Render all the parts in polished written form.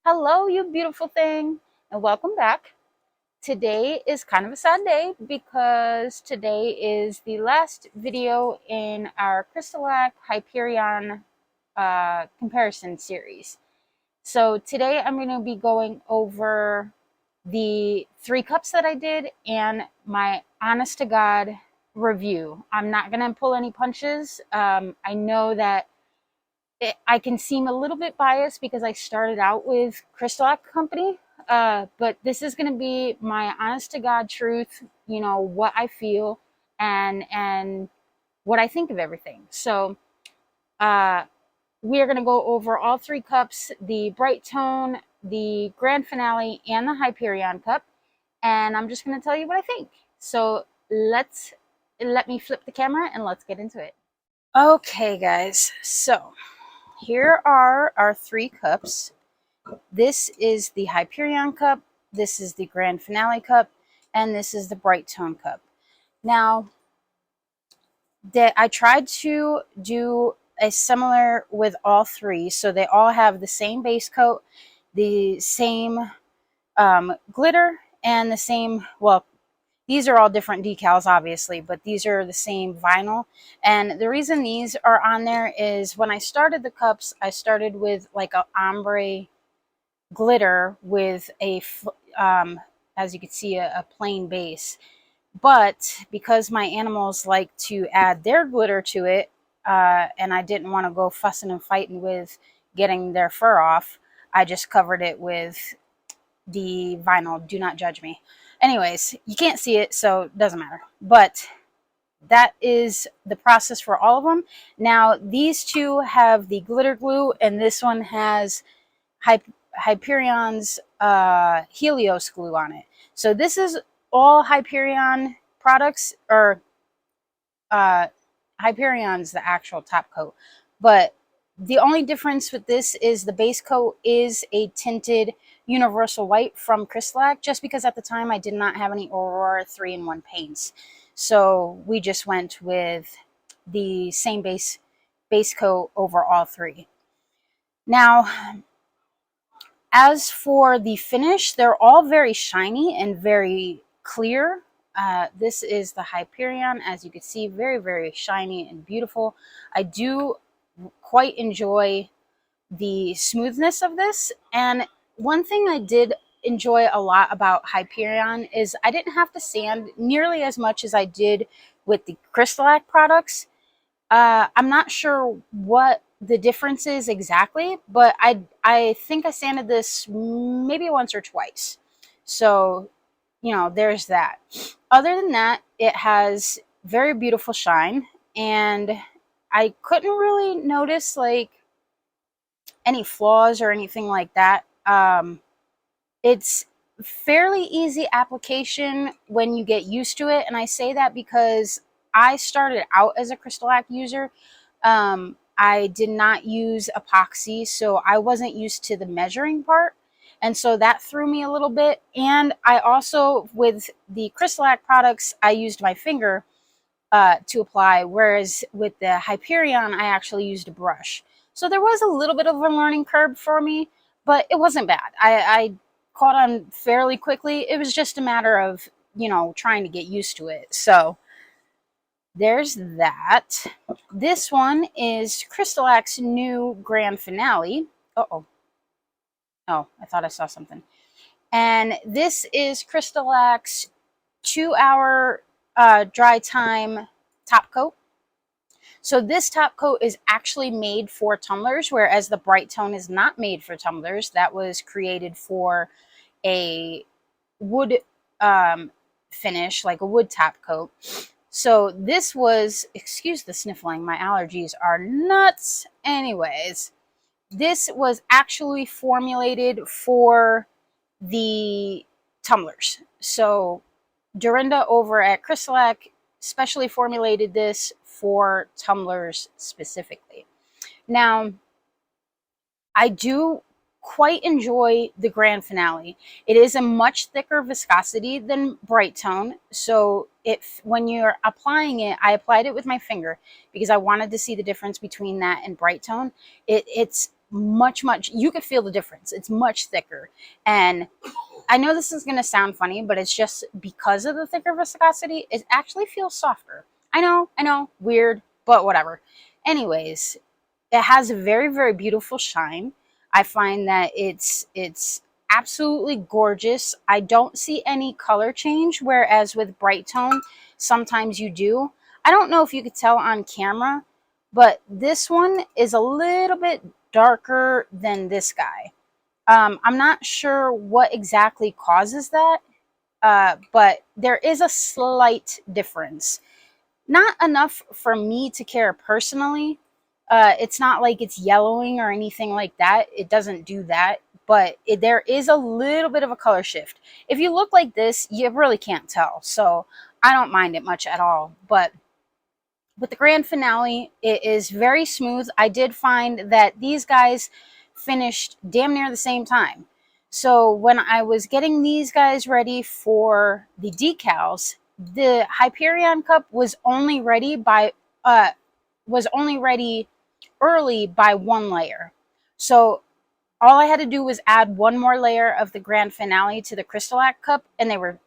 Hello, you beautiful thing, and welcome back. Today is kind of a sad day because today is the last video in our CrystaLac Hyperion comparison series. So today I'm going to be going over the 3 cups that I did and my honest to God review. I'm not going to pull any punches. I know that I can seem a little bit biased because I started out with CrystaLac Company, but this is going to be my honest to God truth. What I feel and what I think of everything. So uh, we are going to go over all 3 cups: the Bright Tone, the Grand Finale, and the Hyperion Cup. And I'm just going to tell you what I think. So let me flip the camera and let's get into it. Okay, guys. So here are our 3 cups. This is the Hyperion Cup, this is the Grand Finale Cup, and this is the Bright Tone Cup. Now, I tried to do a similar with all 3, so they all have the same base coat, the same glitter, and the same, well, these are all different decals, obviously, but these are the same vinyl. And the reason these are on there is when I started the cups, I started with like a ombre glitter with as you can see, a plain base. But because my animals like to add their glitter to it, and I didn't want to go fussing and fighting with getting their fur off, I just covered it with the vinyl. Do not judge me. Anyways, you can't see it, so it doesn't matter. But that is the process for all of them. Now, these 2 have the glitter glue, and this one has Hyperion's Helios glue on it. So this is all Hyperion products, or Hyperion's the actual top coat. But the only difference with this is the base coat is a tinted universal white from CrystaLac, just because at the time I did not have any Aurora 3-in-1 paints. So we just went with the same base coat over all 3. Now, as for the finish, they're all very shiny and very clear. This is the Hyperion, as you can see, very, very shiny and beautiful. I do quite enjoy the smoothness of this. And one thing I did enjoy a lot about Hyperion is I didn't have to sand nearly as much as I did with the CrystaLac products. I'm not sure what the difference is exactly, but I think I sanded this maybe once or twice. So, there's that. Other than that, it has very beautiful shine, and I couldn't really notice like any flaws or anything like that. It's fairly easy application when you get used to it, and I say that because I started out as a CrystaLac user. I did not use epoxy, so I wasn't used to the measuring part, and so that threw me a little bit. And I also, with the CrystaLac products, I used my finger to apply, whereas with the Hyperion, I actually used a brush. So there was a little bit of a learning curve for me, but it wasn't bad. I caught on fairly quickly. It was just a matter of, trying to get used to it. So there's that. This one is CrystaLac's new Grand Finale. Uh-oh. Oh, I thought I saw something. And this is CrystaLac's 2-hour dry time top coat. So this top coat is actually made for tumblers, whereas the Bright Tone is not made for tumblers. That was created for a wood finish, like a wood top coat. So this was, excuse the sniffling, my allergies are nuts. Anyways, this was actually formulated for the tumblers. So Dorinda over at CrystaLac specially formulated this for tumblers specifically. Now, I do quite enjoy the Grand Finale. It is a much thicker viscosity than Bright Tone, so when you're applying it, I applied it with my finger because I wanted to see the difference between that and Bright Tone. It's much, you could feel the difference. It's much thicker. And I know this is going to sound funny, but it's just because of the thicker viscosity, it actually feels softer. I know, weird, but whatever. Anyways, it has a very, very beautiful shine. I find that it's absolutely gorgeous. I don't see any color change, whereas with Bright Tone, sometimes you do. I don't know if you could tell on camera, but this one is a little bit darker than this guy. I'm not sure what exactly causes that, but there is a slight difference. Not enough for me to care personally. It's not like it's yellowing or anything like that. It doesn't do that, but there is a little bit of a color shift. If you look like this, you really can't tell. So I don't mind it much at all. But with the grand finale, it is very smooth. I did find that these guys finished damn near the same time. So when I was getting these guys ready for the decals, the Hyperion Cup was only ready early by one layer. So all I had to do was add one more layer of the grand finale to the CrystaLac cup, and they were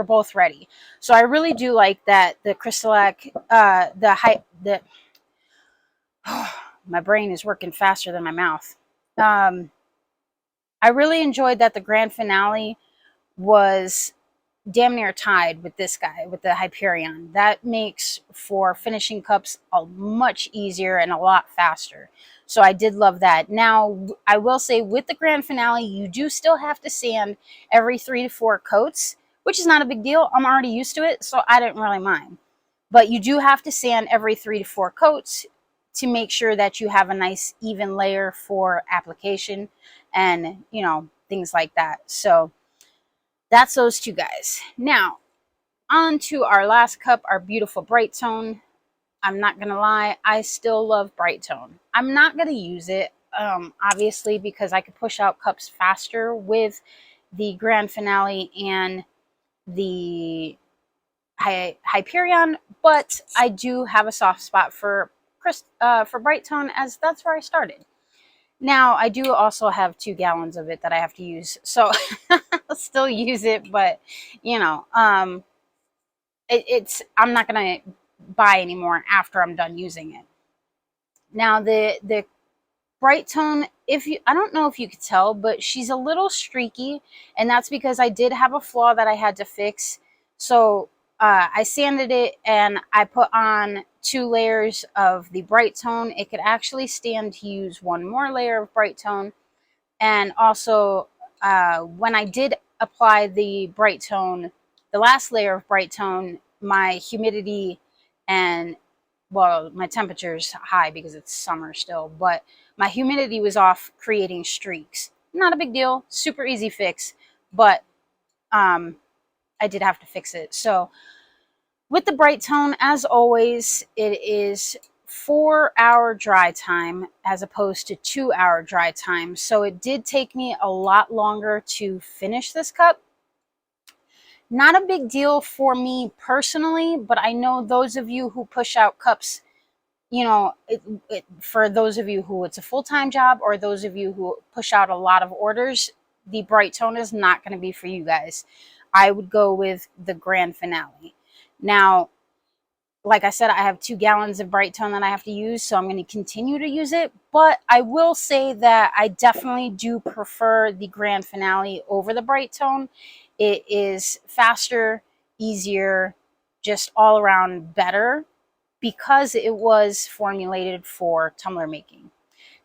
both ready. So I really do like that the CrystaLac, my brain is working faster than my mouth. I really enjoyed that the grand finale was damn near tied with this guy, with the Hyperion. That makes for finishing cups a much easier and a lot faster. So I did love that. Now, I will say with the grand finale, you do still have to sand every 3 to 4 coats, which is not a big deal. I'm already used to it, so I didn't really mind. But you do have to sand every 3 to 4 coats to make sure that you have a nice even layer for application and, things like that. So that's those two guys. Now, on to our last cup, our beautiful Bright Tone. I'm not going to lie, I still love Bright Tone. I'm not going to use it, obviously, because I could push out cups faster with the Grand Finale and the Hyperion, but I do have a soft spot for Bright Tone, as that's where I started. Now, I do also have 2 gallons of it that I have to use, so I'll still use it, but, I'm not going to buy anymore after I'm done using it. Now, the Bright Tone, I don't know if you could tell, but she's a little streaky, and that's because I did have a flaw that I had to fix. So I sanded it and I put on 2 layers of the Bright Tone. It could actually stand to use 1 more layer of Bright Tone. And also, when I did apply the Bright Tone, the last layer of Bright Tone, my humidity and, well, my temperature's high because it's summer still, but my humidity was off, creating streaks. Not a big deal, super easy fix, but I did have to fix it. So with the Bright Tone, as always, it is 4-hour dry time as opposed to 2-hour dry time. So it did take me a lot longer to finish this cup. Not a big deal for me personally, but I know those of you who push out cups, for those of you who it's a full-time job, or those of you who push out a lot of orders, the Bright Tone is not going to be for you guys. I would go with the Grand Finale. Now, like I said, I have 2 gallons of Bright Tone that I have to use, so I'm going to continue to use it. But I will say that I definitely do prefer the Grand Finale over the Bright Tone. It is faster, easier, just all around better, because it was formulated for tumbler making.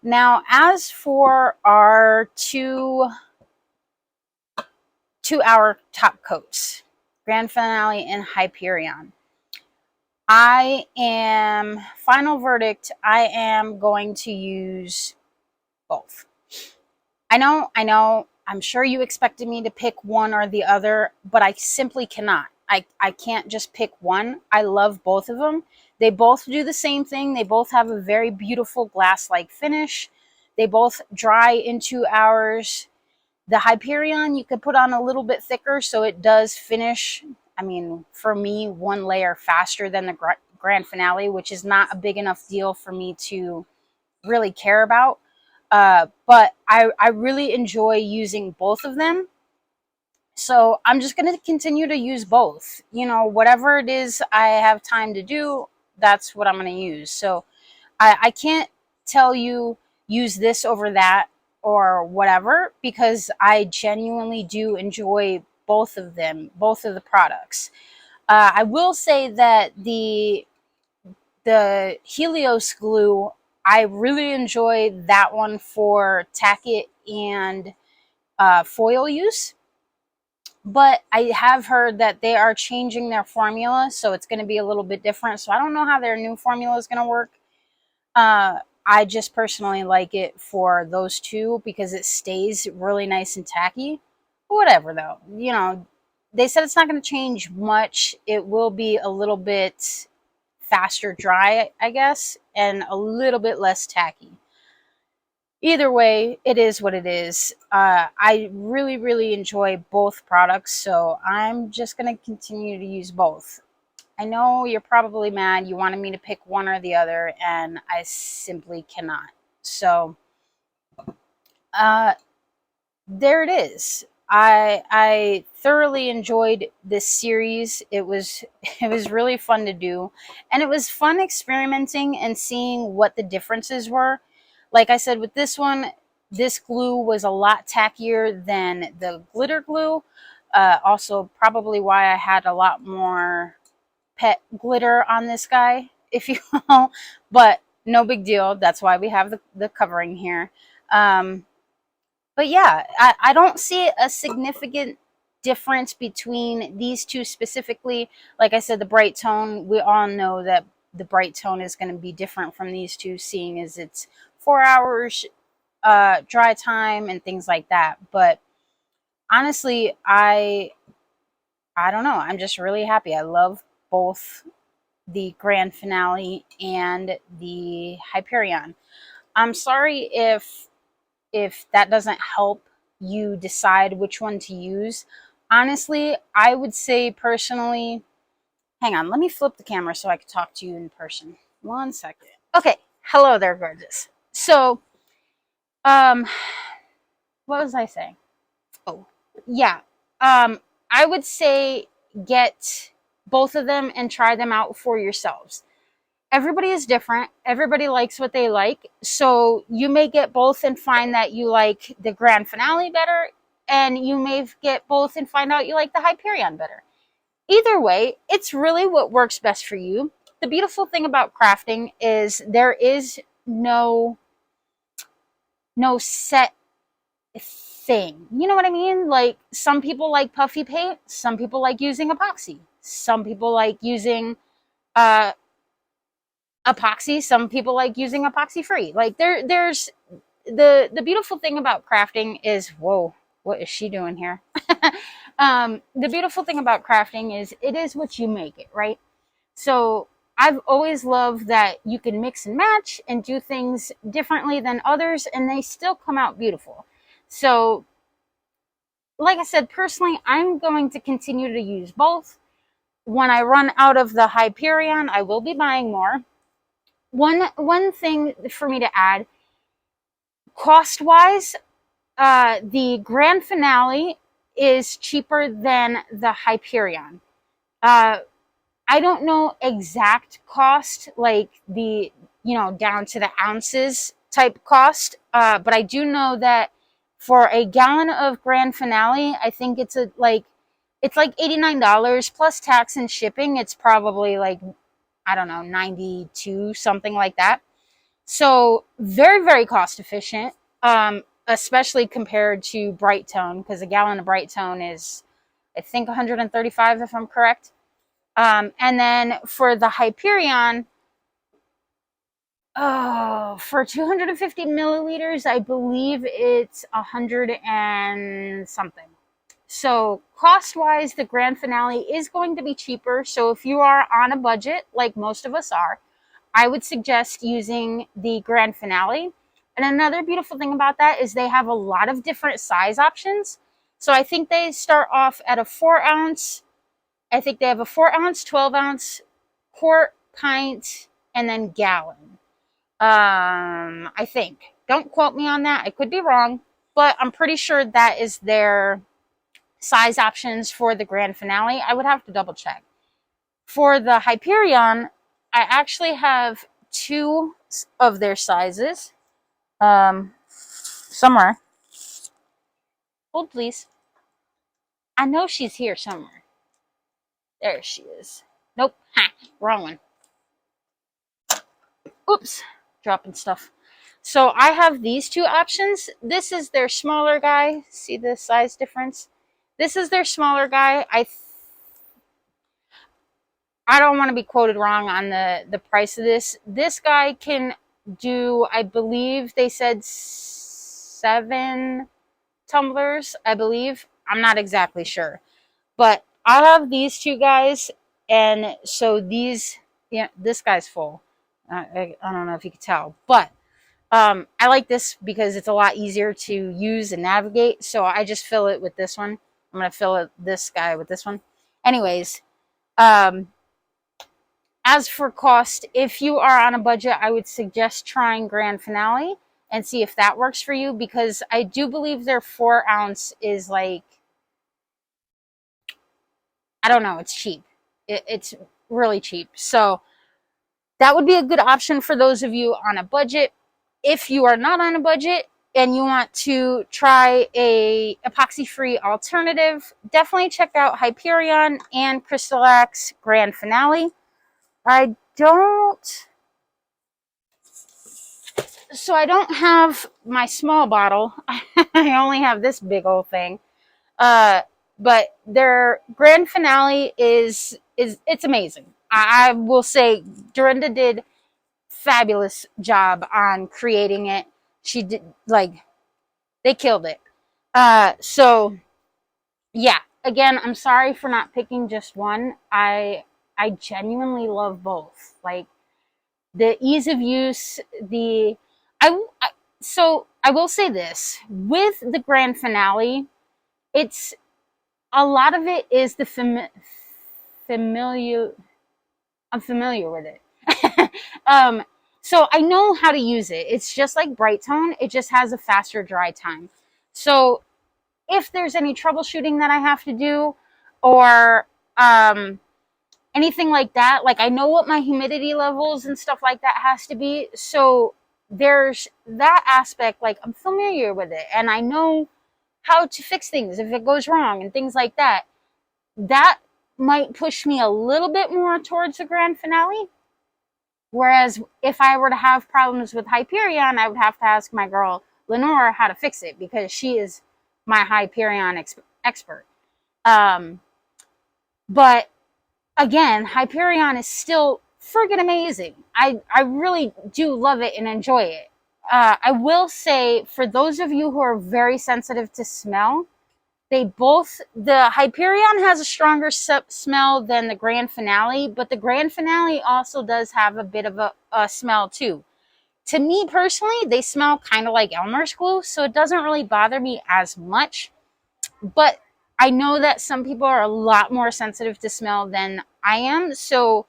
Now, as for our 2-hour top coats, Grand Finale and Hyperion, final verdict, I am going to use both. I know, I'm sure you expected me to pick one or the other, but I simply cannot. I can't just pick one. I love both of them. They both do the same thing. They both have a very beautiful glass-like finish. They both dry in 2 hours. The Hyperion, you could put on a little bit thicker, so it does finish, for me, 1 layer faster than the Grand Finale, which is not a big enough deal for me to really care about. But I really enjoy using both of them. So I'm just going to continue to use both. You know, whatever it is I have time to do, that's what I'm going to use. So I can't tell you use this over that or whatever, because I genuinely do enjoy both of them, both of the products. I will say that the Helios glue, I really enjoy that one for tacket and foil use. But I have heard that they are changing their formula, so it's going to be a little bit different. So I don't know how their new formula is going to work. I just personally like it for those two because it stays really nice and tacky. Whatever, though. You know, they said it's not going to change much. It will be a little bit faster dry, I guess, and a little bit less tacky. Either way, it is what it is. I really, really enjoy both products, so I'm just going to continue to use both. I know you're probably mad. You wanted me to pick one or the other, and I simply cannot. So, uh, there it is. I thoroughly enjoyed this series. It was it was really fun to do, and it was fun experimenting and seeing what the differences were. Like I said, with this one, this glue was a lot tackier than the glitter glue. Also, probably why I had a lot more pet glitter on this guy, if you will. But no big deal. That's why we have the covering here. But yeah, I don't see a significant difference between these two specifically. Like I said, the bright tone, we all know that the bright tone is going to be different from these two, seeing as it's 4 hours dry time and things like that. But honestly, I don't know. I'm just really happy. I love both the grand finale and the Hyperion. I'm sorry if that doesn't help you decide which one to use. Honestly, I would say personally, hang on, let me flip the camera so I can talk to you in person. 1 second. Okay, hello there, gorgeous. So, um, what was I saying? Oh, yeah. I would say get both of them and try them out for yourselves. Everybody is different. Everybody likes what they like. So you may get both and find that you like the grand finale better, and you may get both and find out you like the Hyperion better. Either way, it's really what works best for you. The beautiful thing about crafting is there is no set thing. You know what I mean? Like, some people like puffy paint, some people like using epoxy, some people like using uh epoxy, some people like using epoxy free. Like, there's the beautiful thing about crafting is, whoa, what is she doing here? The beautiful thing about crafting is it is what you make it, right? So I've always loved that you can mix and match and do things differently than others, and they still come out beautiful. So, like I said, personally, I'm going to continue to use both. When I run out of the Hyperion, I will be buying more. One thing for me to add, cost wise, the grand finale is cheaper than the Hyperion. Uh, I don't know exact cost, like the, down to the ounces type cost, but I do know that for a gallon of grand finale, I think it's like $89 plus tax and shipping. It's probably like, I don't know, 92, something like that. So very, very cost efficient, especially compared to Bright Tone, because a gallon of Bright Tone is, I think, 135 if I'm correct. And then for the Hyperion, for 250 milliliters, I believe it's 100 and something. So cost wise, the grand finale is going to be cheaper. So if you are on a budget, like most of us are, I would suggest using the grand finale. And another beautiful thing about that is they have a lot of different size options. So I think they start off at a 4 ounce. I think they have a 4 ounce, 12 ounce, quart, pint, and then gallon. I think Don't quote me on that. I could be wrong, but I'm pretty sure that is their size options for the grand finale. I would have to double check. For the Hyperion, I actually have two of their sizes. Somewhere. Hold, please. I know she's here somewhere. There she is. Nope. Ha, wrong one. Oops. Dropping stuff. So I have these two options. This is their smaller guy. See the size difference? This is their smaller guy. I don't want to be quoted wrong on the price of this. This guy can do, I believe they said 7 tumblers, I believe. I'm not exactly sure. But I have these two guys, and so these, yeah, this guy's full. I don't know if you could tell, but I like this because it's a lot easier to use and navigate. So I just fill it with this one. I'm going to fill this guy with this one. Anyways, as for cost, if you are on a budget, I would suggest trying Grand Finale and see if that works for you, because I do believe their 4-ounce is like, I don't know, it's cheap. It's really cheap. So that would be a good option for those of you on a budget. If you are not on a budget and you want to try a epoxy-free alternative, definitely check out Hyperion and CrystaLac's Grand Finale. I don't have my small bottle. I only have this big old thing. But their Grand Finale is it's amazing. I will say Dorinda did fabulous job on creating it. She did, like, they killed it. So yeah, again, I'm sorry for not picking just one. I genuinely love both. Like, the ease of use, so I will say this, with the Grand Finale, it's a lot of it is the familiar. I'm familiar with it. So I know how to use it. It's just like Bright Tone. It just has a faster dry time. So if there's any troubleshooting that I have to do, or anything like that, like I know what my humidity levels and stuff like that has to be. So there's that aspect, like I'm familiar with it and I know how to fix things if it goes wrong and things like that. That might push me a little bit more towards the Grand Finale. Whereas if I were to have problems with Hyperion, I would have to ask my girl Lenore how to fix it, because she is my Hyperion expert. But again, Hyperion is still friggin' amazing. I really do love it and enjoy it. I will say, for those of you who are very sensitive to smell, the Hyperion has a stronger smell than the Grand Finale, but the Grand Finale also does have a bit of a smell too. To me personally, they smell kind of like Elmer's glue, so it doesn't really bother me as much. But I know that some people are a lot more sensitive to smell than I am, so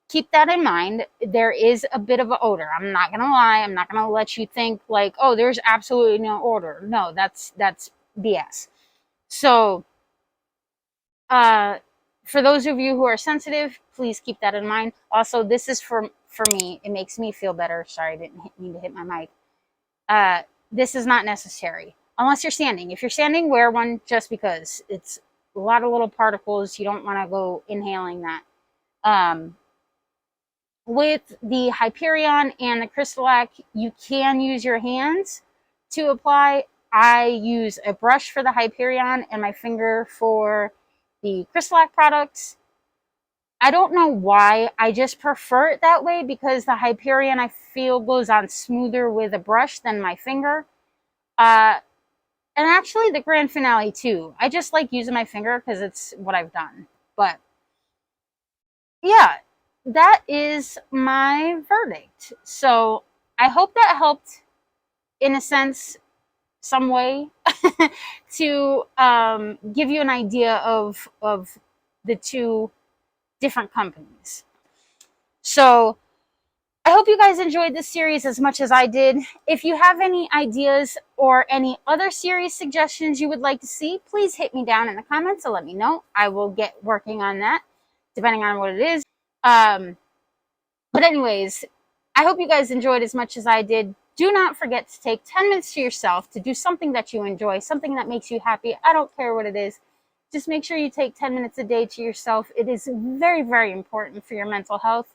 keep that in mind. There is a bit of an odor. I'm not going to lie. I'm not going to let you think like, oh, there's absolutely no odor. No, that's BS. So, for those of you who are sensitive, please keep that in mind. Also, this is for me. It makes me feel better. Sorry, I didn't mean to hit my mic. This is not necessary unless you're standing. If you're standing, wear one, just because it's a lot of little particles. You don't want to go inhaling that. With the Hyperion and the CrystaLac, you can use your hands to apply. I use a brush for the Hyperion and my finger for the CrystaLac products. I don't know why. I just prefer it that way, because the Hyperion, I feel, goes on smoother with a brush than my finger. And actually the Grand Finale too. I just like using my finger because it's what I've done. But yeah, that is my verdict. So I hope that helped, in a sense, some way, to give you an idea of the two different companies. So I hope you guys enjoyed this series as much as I did. If you have any ideas or any other series suggestions you would like to see, please hit me down in the comments and let me know. I will get working on that, depending on what it is. But anyways, I hope you guys enjoyed as much as I did. Do not forget to take 10 minutes to yourself to do something that you enjoy, something that makes you happy. I don't care what it is. Just make sure you take 10 minutes a day to yourself. It is very, very important for your mental health.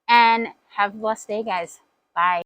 And have a blessed day, guys. Bye.